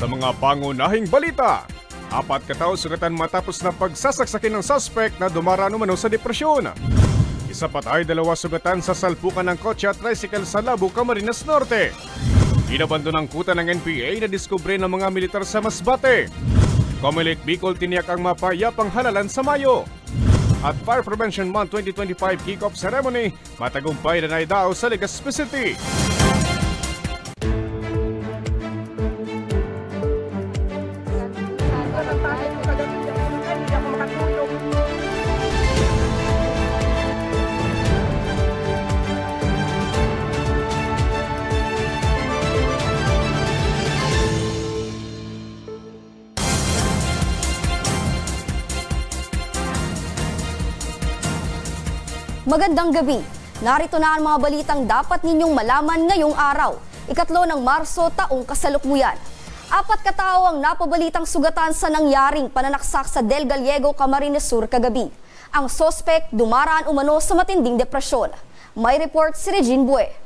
Sa mga pangunahing balita, 4 katao sugatan matapos na pagsasaksakin ng suspect na dumaraan umano sa depresyon. Isa patay, 2 sugatan sa salpukan ng kotse at tricycle sa Labo, Camarines Norte. Inabando ng kuta ng NPA na diskubre ng mga militar sa Masbate. Comelec Bicol tiniyak ang mapayapang halalan sa Mayo. At Fire Prevention Month 2025 kick-off ceremony, matagumpay na naidao sa Legazpi City. Magandang gabi. Narito na ang mga balitang dapat ninyong malaman ngayong araw, 3 ng Marso taong kasalukuyan. 4 katao ang napabalitang sugatan sa nangyaring pananaksak sa Del Gallego, Camarines Sur kagabi. Ang sospek dumaraan umano sa matinding depresyon. May report si Regine Bue.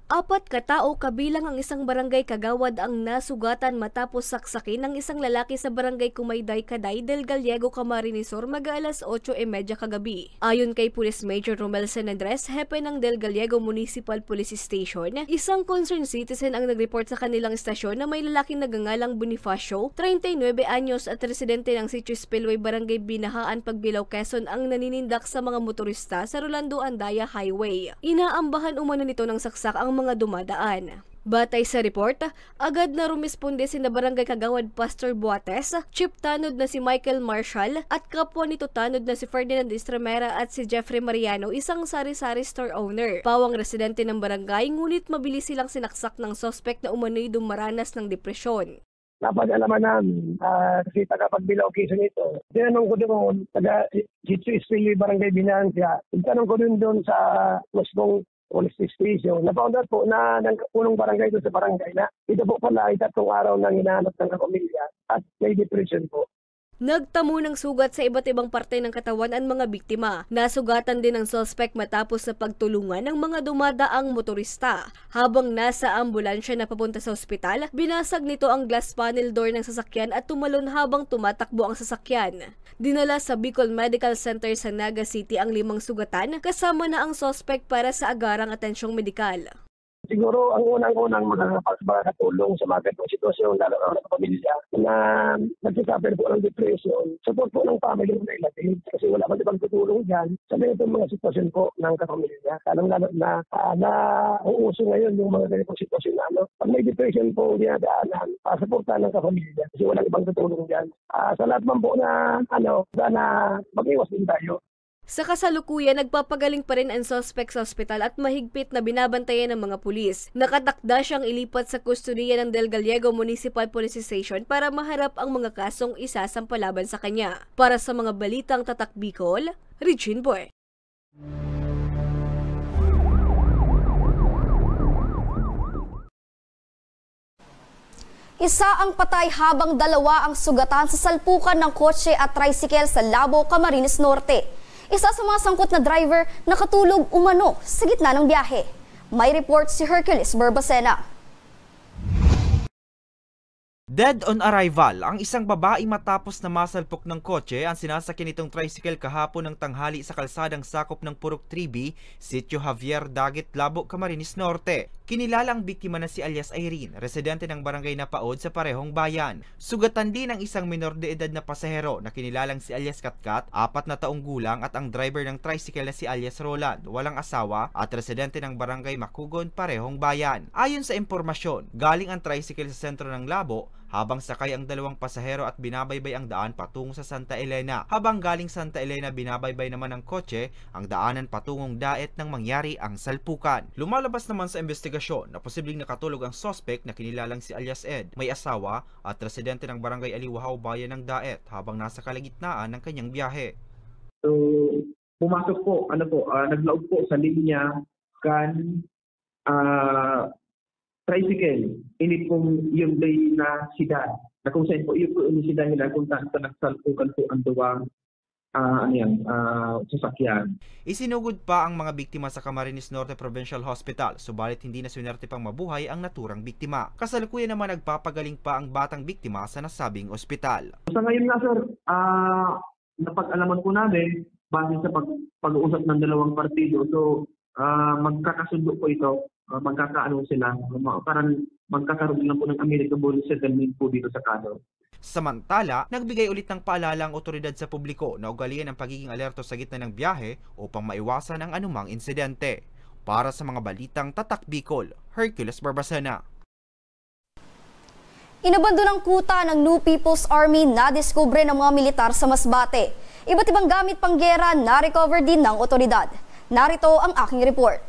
4 katao kabilang ang isang barangay kagawad ang nasugatan matapos saksakin ng isang lalaki sa barangay Kumayday Kaday, Del Gallego, Camarines Sur mag-aalas 8:30 kagabi. Ayon kay Police Major Romel San Andres, hepe ng Del Gallego Municipal Police Station, isang concerned citizen ang nag-report sa kanilang istasyon na may lalaking nagangalang Bonifacio, 39 anyos at residente ng Sitio Spillway, Barangay Binahaan, Pagbilao, Quezon ang naninindak sa mga motorista sa Rolando Andaya Highway. Inaambahan umano nito ng saksak ang mga dumadaan. Batay sa report, agad na rumisponde sina Barangay Kagawad Pastor Buates, Chief Tanod na si Michael Marshall at kapwa nito Tanod na si Ferdinand Estremera at si Jeffrey Mariano, isang sari-sari store owner. Pawang residente ng barangay, ngunit mabilis silang sinaksak ng suspect na umano'y dumaranas ng depresyon. Napag-alaman namin, kasi taga-Pagbilao, Quezon ito. Tinanong ko doon, taga-Sitio Spillway, Barangay Binahaan siya. Tinanong ko doon sa Musbong Police Station. Napaundat po na ng punong barangay doon sa barangay na ito po pala ay 3 araw nang hinahanap ng pamilya at may depression po. Nagtamo ng sugat sa iba't ibang parte ng katawan ang mga biktima. Nasugatan din ang suspect matapos na pagtulungan ng mga dumadaang motorista. Habang nasa ambulansya na papunta sa ospital, binasag nito ang glass panel door ng sasakyan at tumalon habang tumatakbo ang sasakyan. Dinala sa Bicol Medical Center sa Naga City ang 5 sugatan, kasama na ang suspect para sa agarang atensyong medikal. Siguro ang unang-unang makakatulong sa mga ganitong sitwasyon, lalo na sa pamilya na nagsasuffer po ng depression, support po ng family mo na ilagay kasi wala man ibang tutulong dyan sa ganitong mga sitwasyon po ng kapamilya. Lalo na uuso ngayon yung mga ganitong sitwasyon na pag may depression po dinadaanan, supportan ng kapamilya kasi walang ibang tutulong dyan. Sa lahat man po na sana mag-iwas din tayo. Sa kasalukuyan, nagpapagaling pa rin ang suspect sa ospital at mahigpit na binabantayan ng mga pulis. Nakatakda siyang ilipat sa kustodiya ng Del Gallego Municipal Police Station para maharap ang mga kasong isasampalaban sa kanya. Para sa mga balitang Tatak Bicol, Regine Bue. Isa ang patay habang 2 ang sugatan sa salpukan ng kotse at tricycle sa Labo, Camarines Norte. Isa sa mga sangkot na driver nakatulog umano sa gitna ng biyahe. May report si Hercules Barbacena. Dead on arrival ang isang babae matapos na masalpok ng kotse ang sinasakyan nitong tricycle kahapon ng tanghali sa kalsadang sakop ng Purok 3B, Sitio Javier Daguet, Labo, Camarines Norte. Kinilala ang biktima na si alias Irene, residente ng barangay Napaod sa parehong bayan. Sugatan din ang isang minor de edad na pasahero na kinilalang si alias Katkat, 4 na taong gulang at ang driver ng tricycle na si alias Roland, walang asawa at residente ng barangay Makugon, parehong bayan. Ayon sa impormasyon, galing ang tricycle sa sentro ng Labo habang sakay ang 2 pasahero at binabaybay ang daan patungo sa Santa Elena. Habang galing Santa Elena binabaybay naman ang kotse ang daanan patungong Daet nang mangyari ang salpukan. Lumalabas naman sa investigasyon na posibleng nakatulog ang suspect na kinilalang si alias Ed, may asawa at residente ng barangay Aliwahaw, bayan ng Daet habang nasa kalagitnaan ng kanyang biyahe. So, pumasok po, naglaog po sa linya kan tricycle. Ini pong yung day na sedan. Na kung saan po, yung sedan nila kung saan nagsalpukan po ang sasakyan. Isinugod pa ang mga biktima sa Camarines Norte Provincial Hospital, subalit hindi na swinerte pang mabuhay ang naturang biktima. Kasalukuyan naman nagpapagaling pa ang batang biktima sa nasabing ospital. Sa ngayon nga sir, napag-alaman po namin base sa pag-uusap ng dalawang partido. So magkakasundo po ito, magkakaano sila, parang magkakaroon lang po ng amicable settlement po dito sa kaso. Samantala, nagbigay ulit ng paalala ang otoridad sa publiko na ugalian ang pagiging alerto sa gitna ng biyahe upang maiwasan ang anumang insidente. Para sa mga balitang Tatak Bicol, Hercules Barbacena. Inabando ng kuta ng New People's Army na diskubre ng mga militar sa Masbate. Iba't ibang gamit panggera na recover din ng otoridad. Narito ang aking report.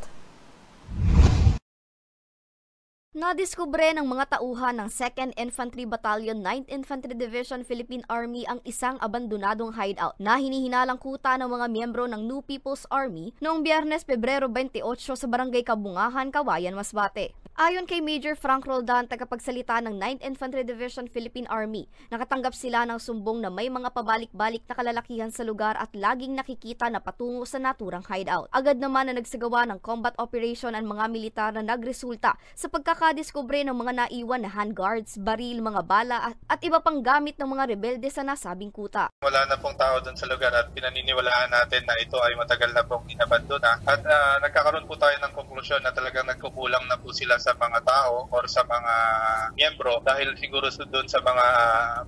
Nadiskubre ng mga tauhan ng 2nd Infantry Battalion, 9th Infantry Division Philippine Army ang isang abandonadong hideout na hinihinalang kuta ng mga miyembro ng New People's Army noong Biyernes, Pebrero 28 sa Barangay Kabungahan, Kawayan, Masbate. Ayon kay Major Frank Roldan, tagapagsalita ng 9th Infantry Division Philippine Army, nakatanggap sila ng sumbong na may mga pabalik-balik na kalalakihan sa lugar at laging nakikita na patungo sa naturang hideout. Agad naman na nagsagawa ng combat operation ang mga militar na nagresulta sa pagkakadiskubre ng mga naiwan na handguards, baril, mga bala at iba pang gamit ng mga rebelde sa nasabing kuta. Wala na pong tao doon sa lugar at pinaniniwalaan natin na ito ay matagal na pong inabandona at nagkakaroon po tayo ng konklusyon na talagang nagkukulang na po sila sa mga tao or sa mga miyembro dahil siguro doon sa mga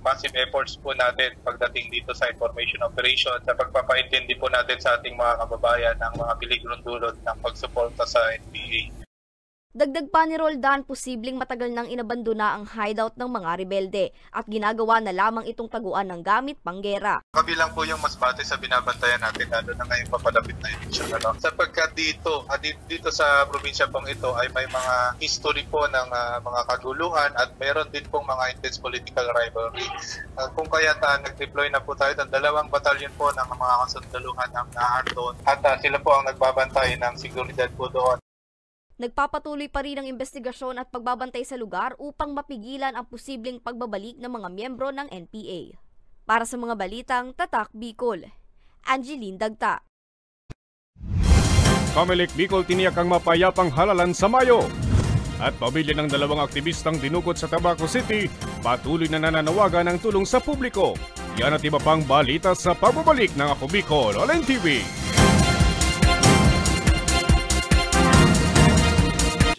massive efforts po natin pagdating dito sa information operation sa pagpapaintindi po natin sa ating mga kababayan ng mga piligrong dulot ng pagsuporta sa NPA. Dagdag pa ni Roldan, posibleng matagal nang inabandona ang hideout ng mga rebelde at ginagawa na lamang itong taguan ng gamit panggera. Kabilang po yung Masbate sa binabantayan natin lalo na ngayong papalapit na eleksyon. Sapagkat dito sa probinsya pong ito ay may mga history po ng mga kaguluhan at mayroon din pong mga intense political rivalry. Kung kaya nag-deploy na po tayo ng 2 batalyon po ng mga kasundaluhan ng doon at sila po ang nagbabantay ng seguridad po doon. Nagpapatuloy pa rin ang investigasyon at pagbabantay sa lugar upang mapigilan ang posibleng pagbabalik ng mga miyembro ng NPA. Para sa mga balitang Tatak Bicol, Angeline Dagta. Comelec Bicol tiniyak ang mapayapang halalan sa Mayo. At pamilya ng 2 aktivistang dinukot sa Tabaco City, patuloy na nananawagan ng tulong sa publiko. Yan at iba pang balita sa pagbabalik ng Ako Bicol Online TV.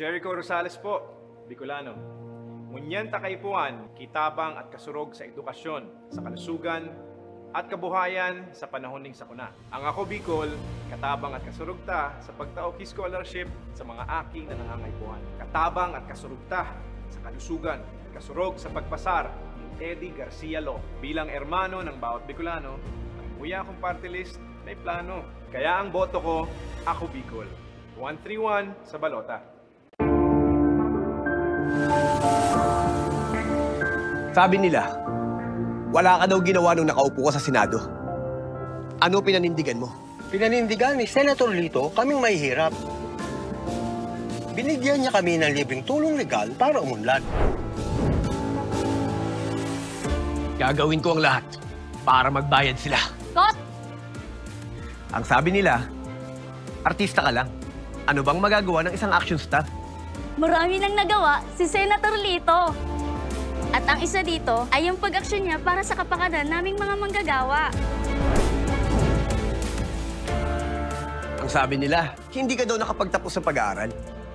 Jericho Rosales po, Bicolano. Ngunyan takaipuan, kitabang at kasurog sa edukasyon, sa kalusugan at kabuhayan sa panahon ning sakuna. Ang Ako Bicol, katabang at kasurog ta sa pagtaoki scholarship sa mga aki na nangangaipuan. Katabang at kasurog ta sa kalusugan, kasurog sa pagpasar ni Teddy Garcia Lo. Bilang ermano ng bawat Bicolano, ang buya kong party list may plano. Kaya ang boto ko, Ako Bicol. 131 sa balota. Sabi nila, wala ka daw ginawa nung nakaupo ka sa Senado. Ano pinanindigan mo? Pinanindigan ni Senator Lito kaming mahihirap. Binigyan niya kami ng libreng tulong legal para umunlad. Gagawin ko ang lahat para magbayad sila. Kot! Ang sabi nila, artista ka lang. Ano bang magagawa ng isang action star? Marami nang nagawa si Senator Lito. At ang isa dito ay yung pag-aksyon niya para sa kapakanan naming mga manggagawa. Ang sabi nila, hindi ka daw nakapagtapos sa pag-aaral.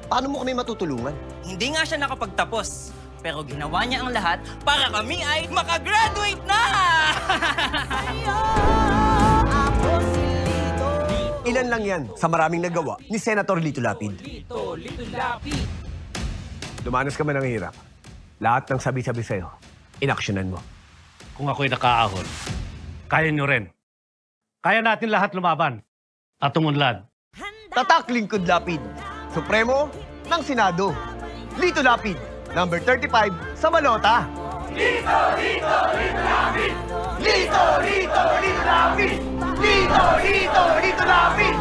Paano mo kami matutulungan? Hindi nga siya nakapagtapos, pero ginawa niya ang lahat para kami ay makagraduate na! Ilan lang yan sa maraming nagawa ni Senator Lito Lapid. Lito Lapid. Dumanas ka man ng hirap. Lahat ng sabi-sabi sa'yo, inaksyonan mo. Kung ako'y nakaahon, kaya nyo rin. Kaya natin lahat lumaban at umunlad. Tatak Lingkod Lapid, Supremo ng Senado. Lito Lapid, number 35 sa balota. Lito, Lito, Lito Lapid! Lito, Lito, Lito Lapid! Lito, Lito, Lito Lapid!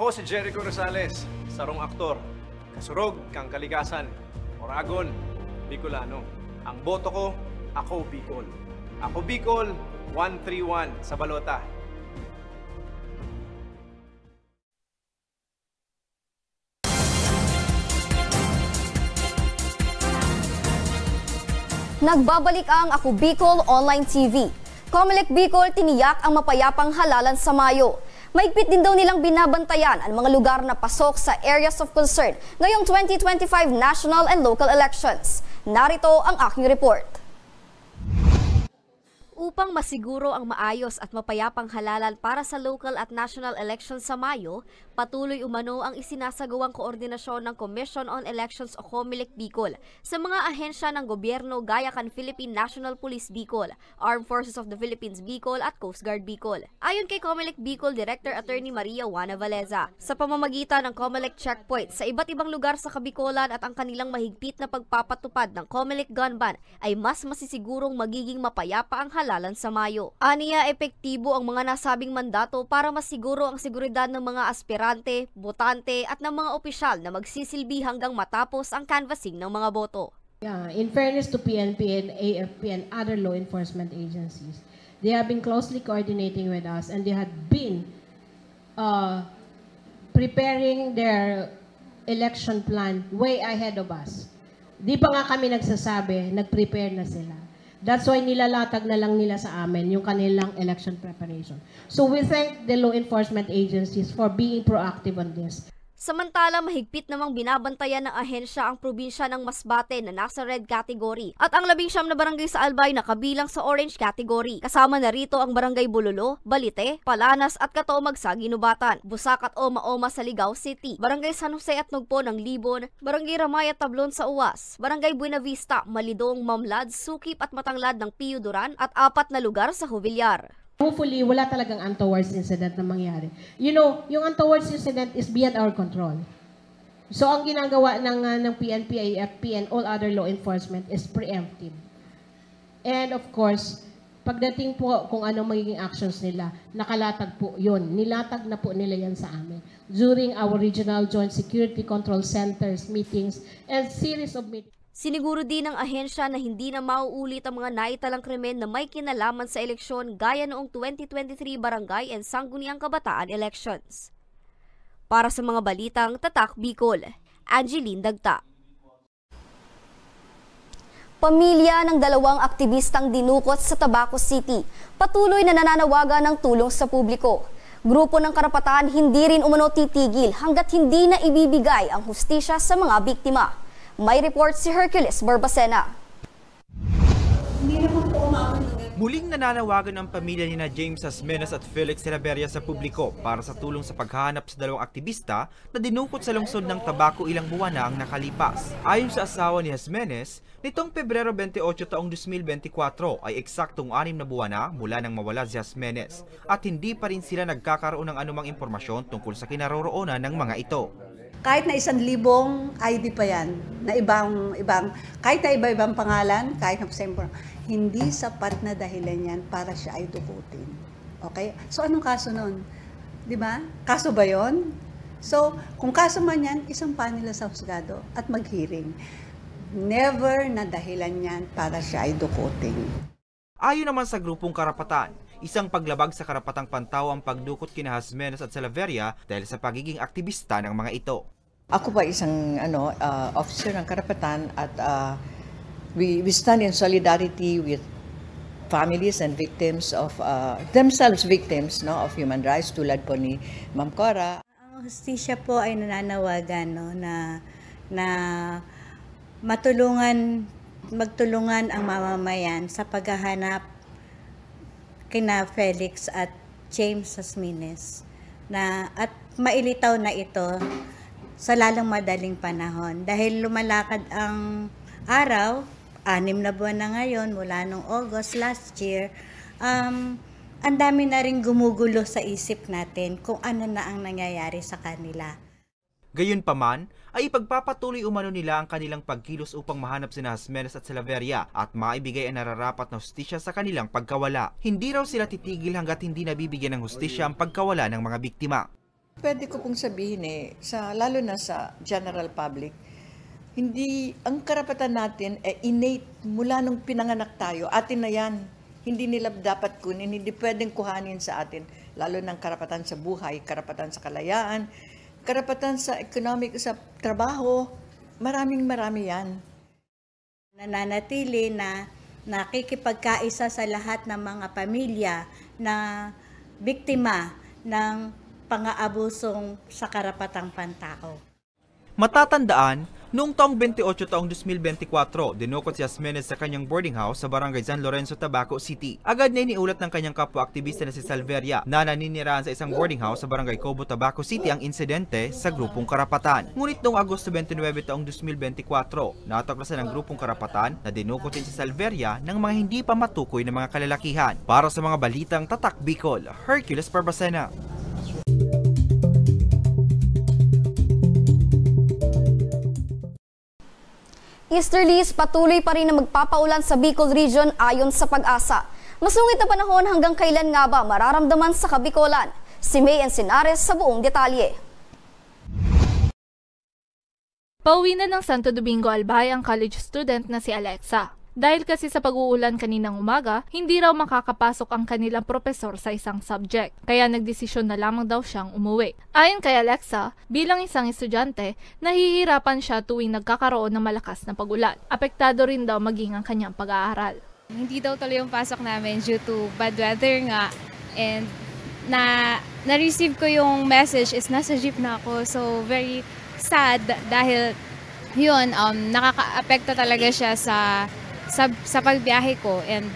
Ako si Jericho Rosales, sarong aktor, kasurog kang kalikasan, Oragon, Bicolano. Ang boto ko, ako Bicol. Ako Bicol, 131 sa balota. Nagbabalik ang Ako Bicol Online TV. Comelec Bicol tiniyak ang mapayapang halalan sa Mayo. Mahigpit din daw nilang binabantayan ang mga lugar na pasok sa areas of concern ngayong 2025 national and local elections. Narito ang aking report. Upang masiguro ang maayos at mapayapang halalan para sa local at national elections sa Mayo, patuloy umano ang isinasagawang koordinasyon ng Commission on Elections o Comelec Bicol sa mga ahensya ng gobyerno gaya kan Philippine National Police Bicol, Armed Forces of the Philippines Bicol at Coast Guard Bicol. Ayon kay Comelec Bicol Director Attorney Maria Juana Valeza, sa pamamagitan ng Comelec checkpoint sa iba't ibang lugar sa Kabikolan at ang kanilang mahigpit na pagpapatupad ng Comelec gun ban ay mas masisigurong magiging mapayapa ang halalan sa Mayo. Aniya, epektibo ang mga nasabing mandato para masiguro ang seguridad ng mga aspirante, botante at ng mga opisyal na magsisilbi hanggang matapos ang canvassing ng mga boto. Yeah, in fairness to PNP and AFP and other law enforcement agencies, they have been closely coordinating with us and they had been preparing their election plan way ahead of us. Di pa nga kami nagsasabi, nag-prepare na sila. That's why nilalatag na lang nila sa amin yung kanilang election preparation. So we thank the law enforcement agencies for being proactive on this. Samantala, mahigpit namang binabantayan ng ahensya ang probinsya ng Masbate na nasa red category at ang 19 na barangay sa Albay na kabilang sa orange category. Kasama na rito ang barangay Bulolo, Balite, Palanas at Katoomag sa Ginubatan, Busak at Oma-Oma sa Ligao City, barangay San Jose at Nugpo ng Libon, barangay Ramay at Tablon sa Uwas, barangay Buenavista, Malidong, Mamlad, Sukip at Matanglad ng Pio Duran at 4 na lugar sa Jubillar. Hopefully, wala talagang untoward incident na mangyari. You know, yung untoward incident is beyond our control. So, ang ginagawa ng PNP, AFP, and all other law enforcement is preemptive. And of course, pagdating po kung ano magiging actions nila, nakalatag po yun. Nilatag na po nila yan sa amin. During our regional joint security control centers, meetings, and series of meetings. Siniguro din ng ahensya na hindi na mauulit ang mga naitalang krimen na may kinalaman sa eleksyon gaya noong 2023 Barangay and Sangguniang Kabataan elections. Para sa mga balitang Tatak Bicol, Angeline Dagta. Pamilya ng 2 aktivistang dinukot sa Tabaco City, patuloy na nananawagan ng tulong sa publiko. Grupo ng karapatan hindi rin umano titigil hanggat hindi na ibibigay ang hustisya sa mga biktima. May report si Hercules Barbacena. Muling nananawagan ang pamilya ni James Hasmenes at Felix Salaveria sa publiko para sa tulong sa paghahanap sa 2 aktivista na dinukot sa lungsod ng Tabaco ilang buwan na ang nakalipas. Ayon sa asawa ni Hasmenes, nitong Pebrero 28 taong 2024 ay eksaktong 6 na buwan na mula nang mawala si Hasmenes at hindi pa rin sila nagkakaroon ng anumang impormasyon tungkol sa kinaroroonan ng mga ito. Kahit na 1,000 ID pa yan, na kahit na iba-ibang pangalan, kahit na same, hindi sapat na dahilan yan para siya ay dukutin. Okay? So, anong kaso nun? Diba? Kaso ba yon? So, kung kaso man yan, isampa nila sa husgado at mag-hearing. Never na dahilan yan para siya ay dukutin. Ayon naman sa grupong karapatan, isang paglabag sa karapatang pantao ang pagdukot kina Hasmenes at Salaveria dahil sa pagiging aktivista ng mga ito. Ako pa isang officer ng karapatan at we stand in solidarity with families and victims of themselves victims of human rights tulad po ni Ma'am Cora. Ang hustisya po ay nananawagan na magtulungan ang mamamayan sa paghahanap kina Felix at James Hasmenes at mailitaw na ito sa lalong madaling panahon dahil lumalakad ang araw, 6 na buwan na ngayon mula noong August last year, ang dami na rin gumugulo sa isip natin kung ano na ang nangyayari sa kanila. Gayunpaman, ay ipagpapatuloy umano nila ang kanilang pagkilos upang mahanap sina Hasmenes at Salaveria at maibigay ang nararapat na hustisya sa kanilang pagkawala. Hindi raw sila titigil hanggat hindi nabibigyan ng hustisya ang pagkawala ng mga biktima. Pwede ko pong sabihin lalo na sa general public, hindi, ang karapatan natin innate mula nung pinanganak tayo, atin na yan. Hindi nila dapat kunin, hindi pwedeng kuhanin sa atin, lalo ng karapatan sa buhay, karapatan sa kalayaan, karapatan sa economic, sa trabaho, marami yan. Nananatili na nakikipagkaisa sa lahat ng mga pamilya na biktima ng pang-aabusong sa karapatang pantao. Matatandaan, noong taong 28 taong 2024, dinukot si Yasmenes sa kanyang boarding house sa barangay San Lorenzo, Tabaco City. Agad na iniulat ng kanyang kapwa-aktivista na si Salveria na naninirahan sa isang boarding house sa barangay Cobo, Tabaco City ang insidente sa grupong karapatan. Ngunit noong Agosto 29 taong 2024, natuklasan ng grupong karapatan na dinukotin si Salveria ng mga hindi pa matukoy na mga kalalakihan. Para sa mga balitang Tatak Bicol, Hercules Barbacena. Easterlies patuloy pa rin na magpapaulan sa Bicol Region ayon sa Pag-asa. Masungit na panahon hanggang kailan nga ba mararamdaman sa Kabicolan? Si May Encinares sa buong detalye. Pauwi na ng Santo Domingo Albay ang college student na si Alexa. Dahil kasi sa pag-uulan kaninang umaga, hindi raw makakapasok ang kanilang propesor sa isang subject. Kaya nagdesisyon na lamang daw siyang umuwi. Ayon kay Alexa, bilang isang estudyante, nahihirapan siya tuwing nagkakaroon ng malakas na pag-ulan. Apektado rin daw maging ang kanyang pag-aaral. Hindi daw tuloy yung pasok namin due to bad weather nga. And na-receive ko yung message is nasa jeep na ako. So very sad dahil yun, nakaka-apekto talaga siya sa pagbiyahe ko and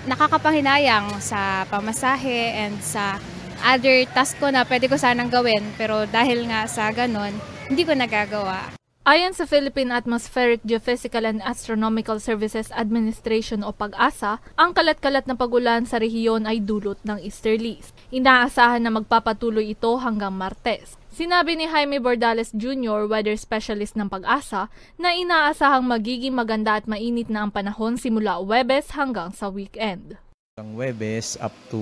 nakakapanginayang sa pamasahe and sa other task ko na pwede ko sanang gawin pero dahil nga sa ganon, hindi ko nagagawa. Ayon sa Philippine Atmospheric Geophysical and Astronomical Services Administration o Pag-asa, ang kalat-kalat na pag-ulan sa rehiyon ay dulot ng easterlies. Inaasahan na magpapatuloy ito hanggang Martes. Sinabi ni Jaime Bordales Jr., weather specialist ng Pag-asa, na inaasahang magiging maganda at mainit na ang panahon simula Huwebes hanggang sa weekend. Ang Huwebes up to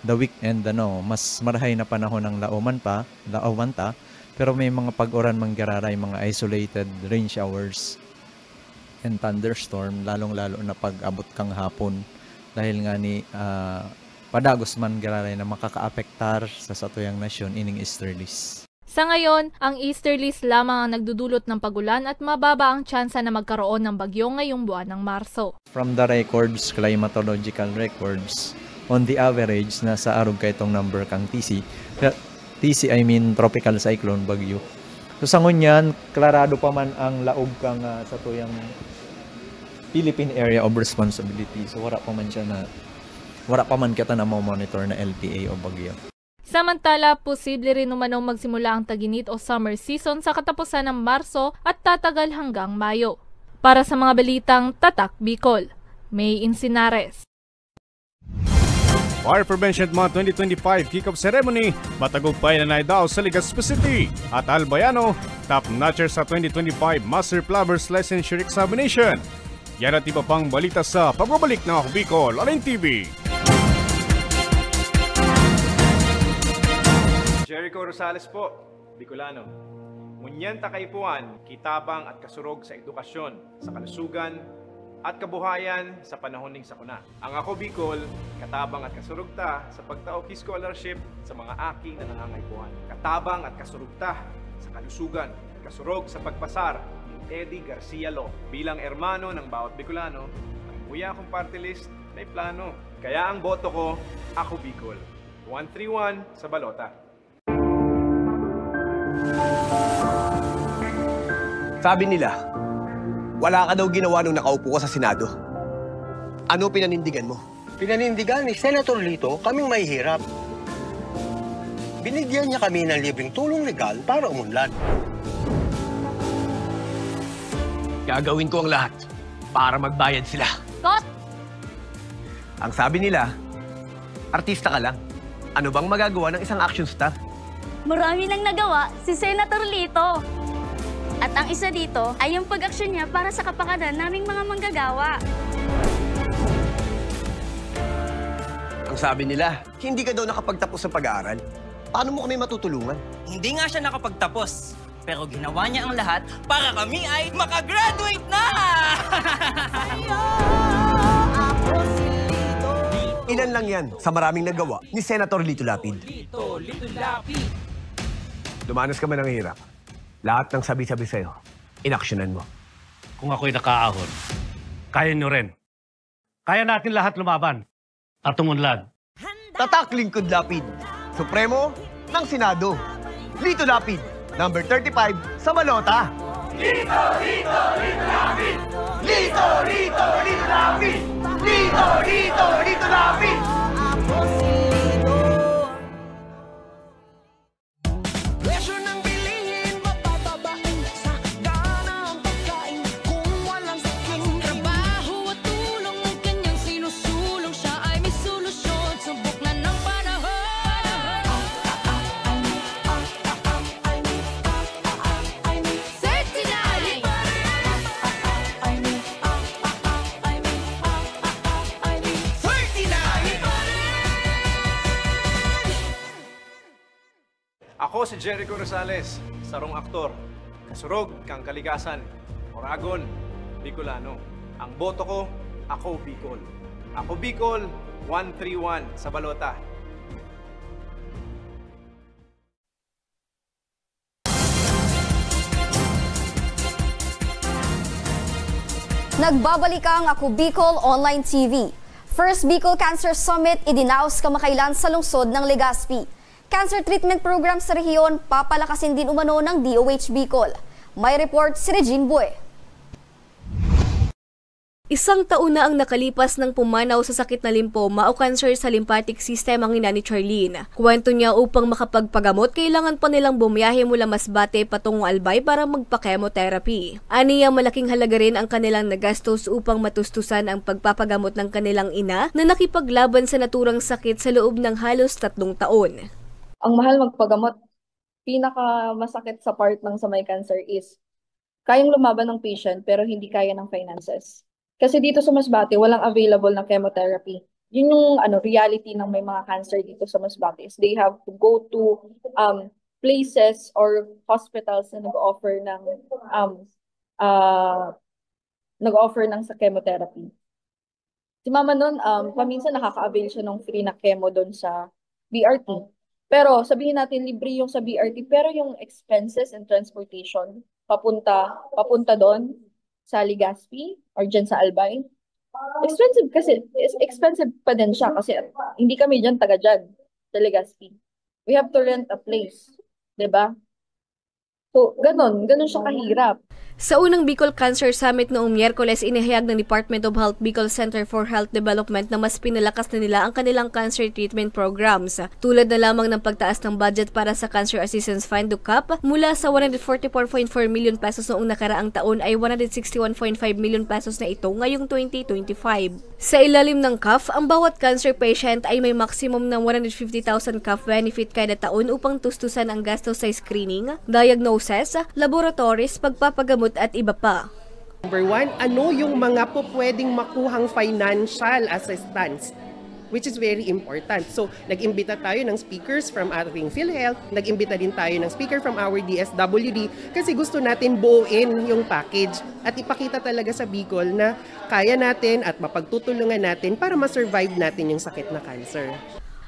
the weekend, mas marahay na panahon ng lauman pa, pero may mga pag-uran manggararay, mga isolated rain showers and thunderstorm, lalong-lalo na pag-abot kang hapon dahil nga ni padagos man gararay na makakaapektar sa satuyang nasyon ining easterlies. Sa ngayon, ang easterlies lamang ang nagdudulot ng pagulan at mababa ang tsansa na magkaroon ng bagyo ngayong buwan ng Marso. From the records, climatological records, on the average, nasa arog ka itong number kang TC. TC, I mean tropical cyclone, bagyo. So sa ngunyan, klarado pa man ang laog kang sa tuyang Philippine Area of Responsibility. So wala pa man kita na monitor na LPA o bagyo. Samantala, posible rin umanong magsimula ang taginit o summer season sa katapusan ng Marso at tatagal hanggang Mayo. Para sa mga balitang Tatak Bicol, May Encinares. Fire Prevention Month 2025 kick-off ceremony, matagumpay na naidaw sa Legazpi City at Albayano, top-notcher sa 2025 Master Plumbers Licensure Examination. Yan at iba pang balita sa pagbabalik ng Ako Bicol, Alin TV. Jericho Rosales po, Bicolano. Ngunyan takaypuan, kitabang at kasurog sa edukasyon, sa kalusugan, at kabuhayan sa panahon ning sakuna. Ang Ako Bicol, katabang at kasurugta sa pagtaok scholarship sa mga aki na nangangaypuan. Katabang at kasurugta sa kalusugan, kasurog sa pagpasar ni Eddie Garcia Law. Bilang hermano ng bawat Bicolano, ang buya kong party list may plano. Kaya ang boto ko, Ako Bicol. 131 sa balota. Sabi nila, wala ka daw ginawa nung nakaupo ka sa Senado. Ano pinanindigan mo? Pinanindigan ni Senator Lito kaming mahihirap. Binigyan niya kami ng libreng tulong legal para umunlad. Gagawin ko ang lahat para magbayad sila. Kot! Ang sabi nila, artista ka lang. Ano bang magagawa ng isang action star? Marami nang nagawa si Senator Lito. At ang isa dito ay yung pag-aksyon niya para sa kapakanan naming mga manggagawa. Ang sabi nila, hindi ka daw nakapagtapos sa pag-aaral. paano mo kami matutulungan? Hindi nga siya nakapagtapos, pero ginawa niya ang lahat para kami ay makagraduate na! Ilan lang yan sa maraming nagawa ni Senator Lito Lapid. Dumanas ka man ng hirap. Lahat ng sabi-sabi sa'yo, inaksyonan mo. Kung ako'y nakaahon, kaya nyo rin. Kaya natin lahat lumaban at umunlad. Tatak Lingkod Lapid, Supremo ng Senado. Lito Lapid, number 35 sa balota. Lito, Lito, Lito Lapid! Lito, Lito, Lito Lapid! Lito, Lito, Lito Lapid! Presyo ng bilihin, mapapabain sa gana ang pagkain kung walang saking trabaho at tulong ng kanyang sinusulong. Siya ay may solusyon, subok na ng panahon. 39! Ako si Jericho Rosales, sarong aktor, kasurog kang kalikasan, Oragon, Bicolano. Ang boto ko, Ako Bicol. Ako Bicol, 131 sa balota. Nagbabalik ang Ako Bicol Online TV. First Bicol Cancer Summit idinaos kamakailan sa lungsod ng Legazpi. Cancer treatment program sa rehiyon, papalakasin din umano ng DOH Bicol. May report si Regine Boy. Isang taon na ang nakalipas ng pumanaw sa sakit na lymphoma o cancer sa lymphatic system ang ina ni Charlene. Kwento niya upang makapagpagamot, kailangan pa nilang bumiyahe mula Masbate patungong Albay para magpa-chemotherapy. Aniya malaking halaga rin ang kanilang nagastos upang matustusan ang pagpapagamot ng kanilang ina na nakipaglaban sa naturang sakit sa loob ng halos 3 taon. Ang mahal magpagamot, pinakamasakit sa part ng sa may cancer is kayang lumaban ng patient pero hindi kaya ng finances. Kasi dito sa Masbate, walang available na chemotherapy. Yun yung reality ng may mga cancer dito sa Masbate. They have to go to places or hospitals na nag-offer ng sa chemotherapy. Si mama nun, paminsan nakaka-avail siya ng free na chemo doon sa BRT. Pero sabihin natin libre yung sa BRT, pero yung expenses and transportation papunta doon sa Legazpi or dyan sa Albay, expensive pa din siya kasi hindi kami dyan taga dyan sa Legazpi. We have to rent a place, diba? So, ganun siya kahirap. Sa unang Bicol Cancer Summit noong Miyerkules, inihayag ng Department of Health Bicol Center for Health Development na mas pinalakas na nila ang kanilang cancer treatment programs. Tulad na lamang ng pagtaas ng budget para sa Cancer Assistance Fund o CAP mula sa 144.4 million pesos noong nakaraang taon ay 161.5 million pesos na ito ngayong 2025. Sa ilalim ng CAF, ang bawat cancer patient ay may maximum ng 150,000 CAF benefit kada taon upang tustusan ang gastos sa screening, diagnosis, laboratories, pagpapagamot at iba pa. Number 1, ano yung mga po pwedeng makuhang financial assistance, which is very important. So, nag-imbita tayo ng speakers from ating PhilHealth, nag-imbita din tayo ng speaker from our DSWD kasi gusto natin buuin yung package at ipakita talaga sa Bicol na kaya natin at mapagtutulungan natin para ma-survive natin yung sakit na cancer.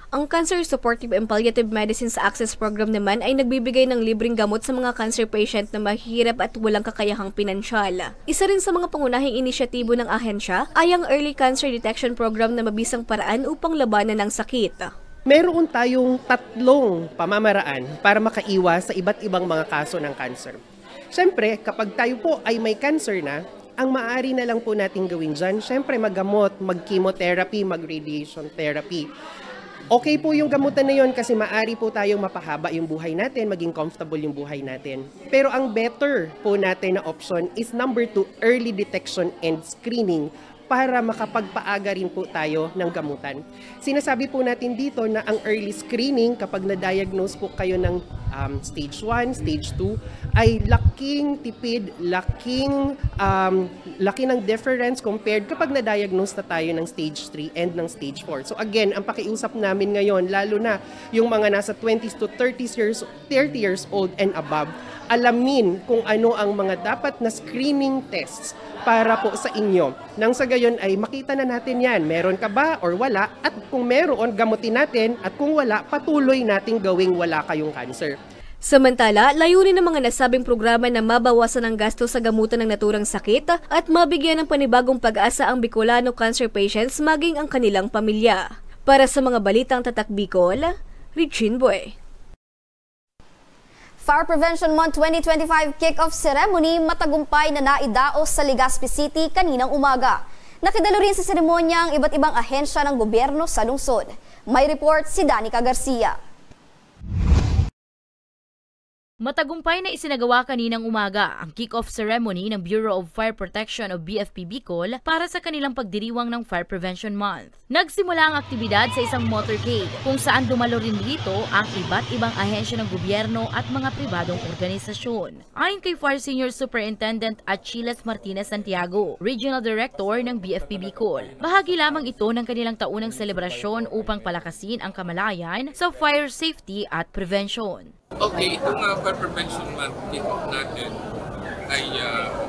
Ang Cancer Supportive and Palliative Medicines Access Program naman ay nagbibigay ng libreng gamot sa mga cancer patient na mahihirap at walang kakayahang pinansyal. Isa rin sa mga pangunahing inisyatibo ng ahensya ay ang Early Cancer Detection Program na mabisang paraan upang labanan ang sakit. Meron tayong 3 pamamaraan para makaiwas sa iba't ibang mga kaso ng cancer. Siyempre, kapag tayo po ay may cancer na, ang maaari na lang po natin gawin dyan, siyempre maggamot, mag-chemotherapy, mag-radiation therapy. Okay po yung gamutan na yon kasi maaari po tayong mapahaba yung buhay natin, maging comfortable yung buhay natin. Pero ang better po natin na option is number 2, early detection and screening para makapagpaaga rin po tayo ng gamutan. Sinasabi po natin dito na ang early screening kapag na-diagnose po kayo ng stage 1, stage 2, ay laking tipid, laki ng difference compared kapag na-diagnose na tayo ng stage 3 and ng stage 4. So again, ang pakiusap namin ngayon, lalo na yung mga nasa 20s to 30 years old and above, alamin kung ano ang mga dapat na screening tests para po sa inyo. Nang sa gayon ay makita na natin yan. Meron ka ba or wala? At kung meron, gamutin natin. At kung wala, patuloy nating gawing wala kayong cancer. Samantala, layunin ng mga nasabing programa na mabawasan ang gasto sa gamutan ng naturang sakit at mabigyan ng panibagong pag-asa ang Bicolano cancer patients maging ang kanilang pamilya. Para sa mga balitang Tatak Bicol, Regine Boy. Fire Prevention Month 2025 kick-off ceremony matagumpay na naidaos sa Legazpi City kaninang umaga. Nakidalo rin sa seremonya ang iba't ibang ahensya ng gobyerno sa lungsod. May report si Danica Garcia. Matagumpay na isinagawa kaninang umaga ang kick-off ceremony ng Bureau of Fire Protection o BFP Bicol para sa kanilang pagdiriwang ng Fire Prevention Month. Nagsimula ang aktibidad sa isang motorcade kung saan dumalo rin dito ang iba't ibang ahensya ng gobyerno at mga pribadong organisasyon. Ayon kay Fire Senior Superintendent Achilles Martinez Santiago, Regional Director ng BFP Bicol, bahagi lamang ito ng kanilang taunang selebrasyon upang palakasin ang kamalayan sa fire safety at prevention. Okay, itong Fire Prevention Month kick-off natin ay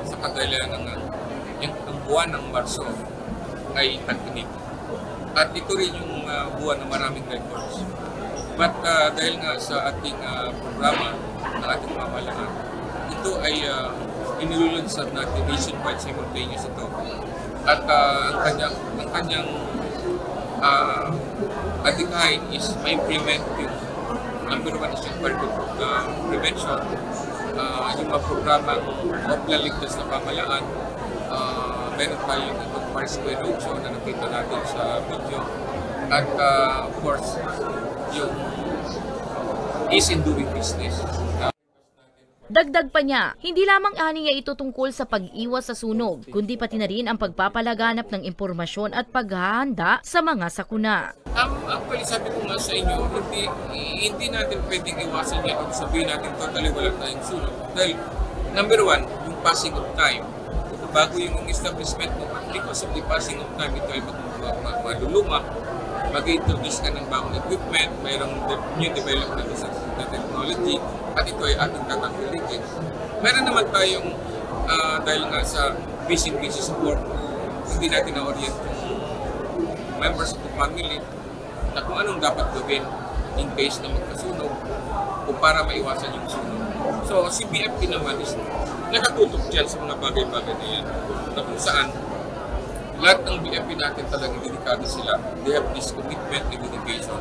sa kadahilan ng yung buwan ng Marso ay tag-init. At ito rin yung buwan ng maraming records. But dahil nga sa ating programa ng ating pamahalaan, ito ay inilulunsad natin nationwide simultaneous ito. At ang kanyang adikain is ma-implement yung number 1 is yung fire prevention, yung mga programa o plaligtas na pamalaan. Meron tayong itong Fire Square Roadshow na nakita natin sa video. At of course, yung ease in doing business. Dagdag pa niya, hindi lamang aniya ito tungkol sa pag-iwas sa sunog, kundi pati na rin ang pagpapalaganap ng impormasyon at paghahanda sa mga sakuna. Actually, sabi ko nga sa inyo, hindi natin pwedeng iwasan yan kung sabihin natin totally wala tayong sunog. Dahil, number 1, yung passing of time. Bago yung establishment mo, because of the passing of time, ito ay maluluma, mag-introduce ka ng bagong equipment, mayroong new development na technology, at ito ay ating tatangkilikin. Meron naman tayong, dahil nga sa busy support, hindi natin na-orient members of the family na kung anong dapat gawin in case na magkasunog o para maiwasan yung sunog. So, si BFP naman is nakatutok dyan sa mga bagay-bagay na yan, na kung saan lahat ng BFP natin talagang dedikado sila. They have this commitment and dedication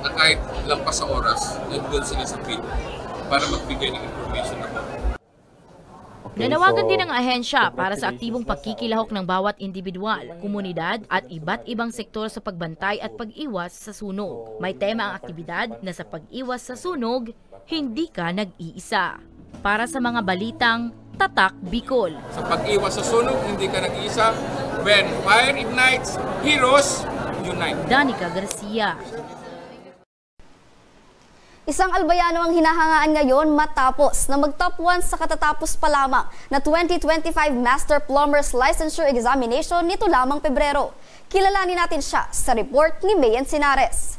na kahit lampas sa oras, nandun sila sa field para magbigay ng information about. Nanawagan din ang ahensya para sa aktibong pagkikilahok ng bawat individual, komunidad at iba't ibang sektor sa pagbantay at pag-iwas sa sunog. May tema ang aktibidad na sa pag-iwas sa sunog, hindi ka nag-iisa. Para sa mga balitang Tatak Bicol. Sa pag-iwas sa sunog, hindi ka nag-iisa. When fire ignites, heroes unite. Danica Garcia. Isang albayano ang hinahangaan ngayon matapos na mag-top 1 sa katatapos pa lamang na 2025 Master Plumber's Licensure Examination nito lamang Pebrero. Kilalanin natin siya sa report ni Mayan Sinares.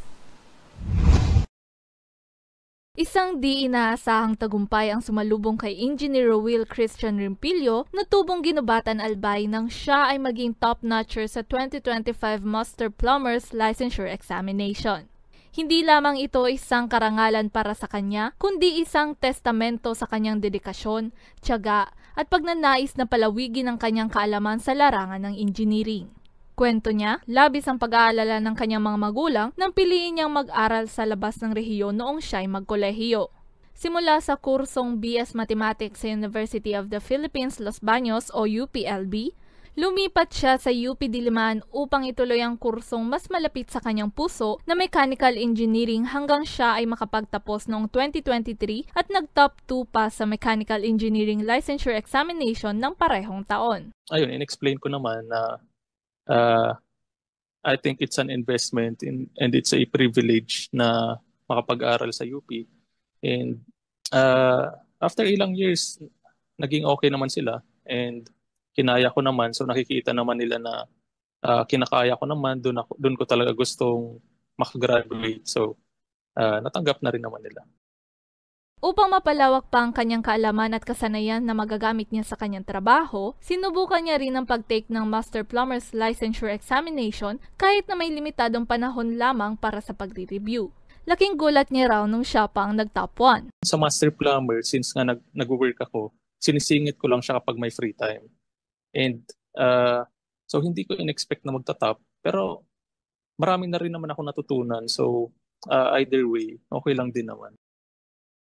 Isang di inaasahang tagumpay ang sumalubong kay Engineer Will Christian Rimpilio na tubong ginubatan albay nang siya ay maging top-notcher sa 2025 Master Plumber's Licensure Examination. Hindi lamang ito isang karangalan para sa kanya, kundi isang testamento sa kanyang dedikasyon, tiyaga at pagnanais na palawigin ang kanyang kaalaman sa larangan ng engineering. Kwento niya, labis ang pag-aalala ng kanyang mga magulang nang piliin niyang mag-aral sa labas ng rehiyon noong siya'y magkolehiyo. Simula sa kursong BS Mathematics sa University of the Philippines, Los Baños o UPLB, Lumipat siya sa UP Diliman upang ituloy ang kursong mas malapit sa kanyang puso na Mechanical Engineering hanggang siya ay makapagtapos noong 2023 at nag-top 2 pa sa Mechanical Engineering Licensure Examination ng parehong taon. Ayun, in-explain ko naman na I think it's an investment and it's a privilege na makapag-aral sa UP. And after ilang years, naging okay naman sila and kinaya ko naman. So nakikita naman nila na kinakaya ko naman, doon ko talaga gustong makagraduate. So natanggap na rin naman nila. Upang mapalawak pa ang kanyang kaalaman at kasanayan na magagamit niya sa kanyang trabaho, sinubukan niya rin ang pag-take ng Master Plumber's Licensure Examination kahit na may limitadong panahon lamang para sa pagre-review. Laking gulat niya raw nung siya pa ang nag-top 1. Sa Master Plumber, since nga nag-work ako, sinisingit ko lang siya kapag may free time. And so hindi ko in-expect na magta-top, pero marami na rin naman ako natutunan. So either way, okay lang din naman.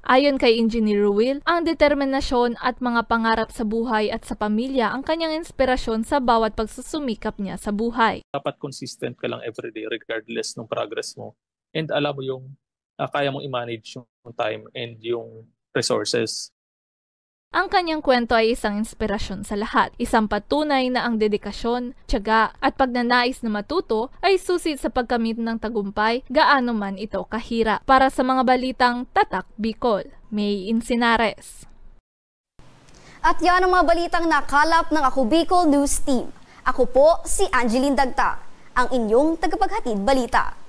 Ayon kay Engineer Will, ang determinasyon at mga pangarap sa buhay at sa pamilya ang kanyang inspirasyon sa bawat pagsusumikap niya sa buhay. Dapat consistent ka lang everyday regardless ng progress mo. And alam mo yung kaya mong i-manage yung time and yung resources. Ang kanyang kwento ay isang inspirasyon sa lahat. Isang patunay na ang dedikasyon, tiyaga at pagnanais na matuto ay susi sa pagkamit ng tagumpay, gaano man ito kahirap. Para sa mga balitang Tatak Bicol, May Insinares. At yan ang mga balitang nakalap ng Ako Bicol News Team. Ako po si Angeline Dagta, ang inyong tagapaghatid balita.